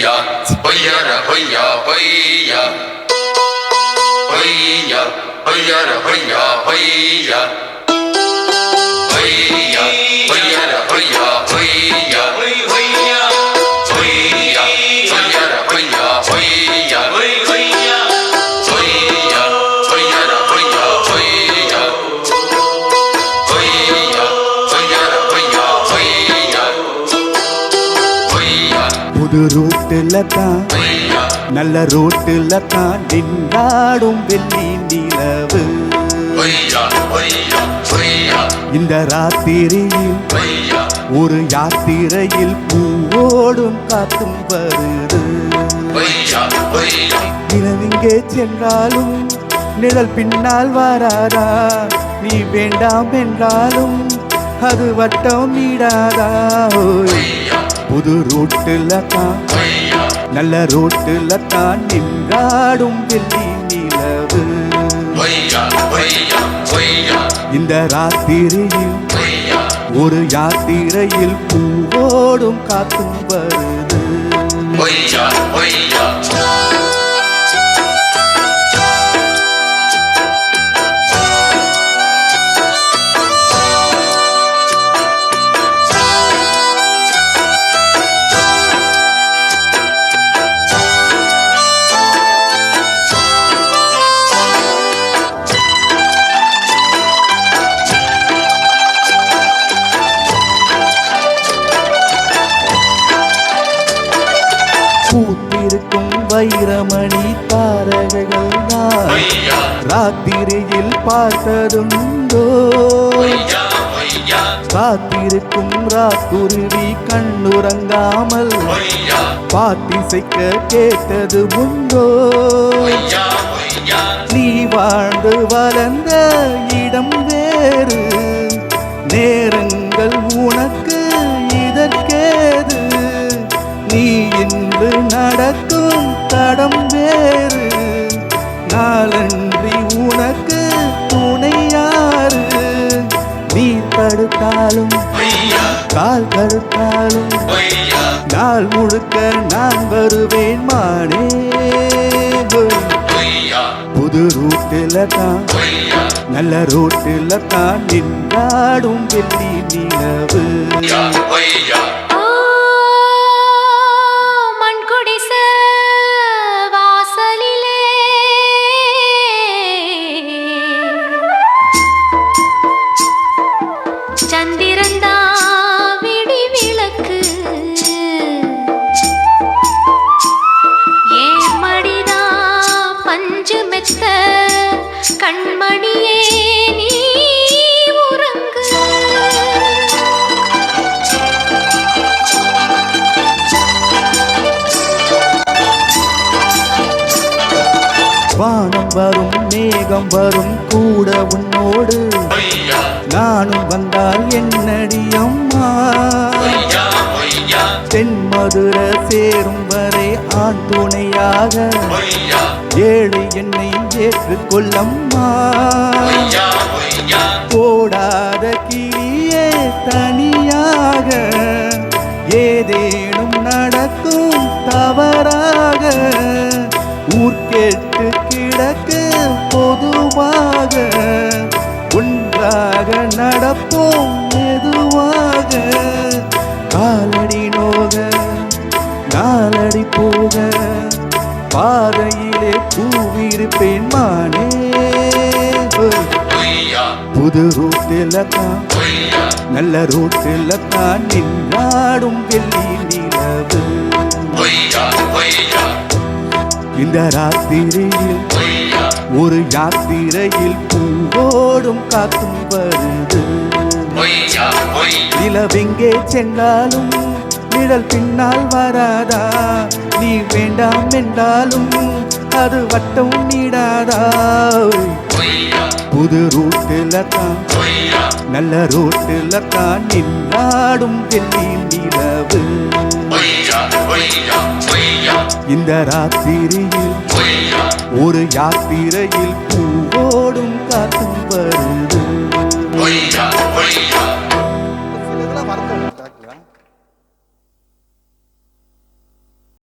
hoyara hoya hoya hoya hoyara hoya hoya hoya hoyara hoya hoya hoya hoyara hoya hoya hoya hoyara hoya hoya புது ரூட்டுல தான் நல்ல ரூட்டுல தான் நின்றாடும் வெள்ளி நிலவு இந்த ராத்திரியில் ஒரு யாத்திரையில் பூவோடும் காத்தும் வருது நிலவிங்கே சென்றாலும் நிழல் பின்னால் வராதா நீ வேண்டாம் என்றாலும் அது வட்டம் நீடாதா புது ரூட்டுல தான் நல்ல ரூட்டுல தான் நின்றாடும் வெள்ளி நிலவு இந்த ராத்திரியில் ஒரு யாத்திரையில் பூவோடும் காத்தும் வருது பூத்திருக்கும் வைரமணி தாரகைகள் தான் ராத்திரியில் பார்த்ததுண்டோ காத்திருக்கும் ராக்குருவி கண்ணுறங்காமல் பாட்டிசைக்க கேட்டது உண்டோ நீ வாழ்ந்து வளர்ந்த இடம் வேறு நேரங்கள் உனக்கு இதற்கேது நீ இன்று நடக்கும் தடம் வேறு நாளன்றி உனக்கு துணையாறு நீ தடுத்தாலும் கால் தடுத்தாலும் நாள் முழுக்க நான் வருவேன் மானே புது ரூட்டில தான் நல்ல ரூட்டில தான் நின்றாடும் வெள்ளி நிலவு கண்மணியே நீ உறங்கு வானம் வரும் மேகம் வரும் கூட உன்னோடு நானும் வந்தால் என்னடி அம்மா தென்மதுர சேரும் வரை ஆண் துணையாக ஏழை என்னை ஏற்றுக்கொள்ளம்மா போடாத கிளியே தனியாக ஏதேனும் நடக்கும் தவறாக ஊர் கேட்டு கிடக்கு பொதுவாக ஒன்றாக நடப்போம் மெதுவாக காலடி நோக நாலடி போக பாதையிலே பூவிருப்பேன் மானே புது ரூட்டில தான் நல்ல ரூட்டில தான் நின்றாடும் வெள்ளி நிலவு இந்த ராத்திரியில் ஒரு யாத்திரையில் பூவோடும் காத்தும் வருது நிலவெங்கே சென்றாலும் நிழல் பின்னால் வராதா நீ வேண்டாம் என்றாலும் அது வட்டம் நீடாதா புது ரூட்டில தான் நல்ல ரூட்டில தான் நின்றாடும் வெள்ளி நிலவு இந்த ராத்திரியில் ஒரு யாத்திரையில் பூவோடும் காத்தும் வருது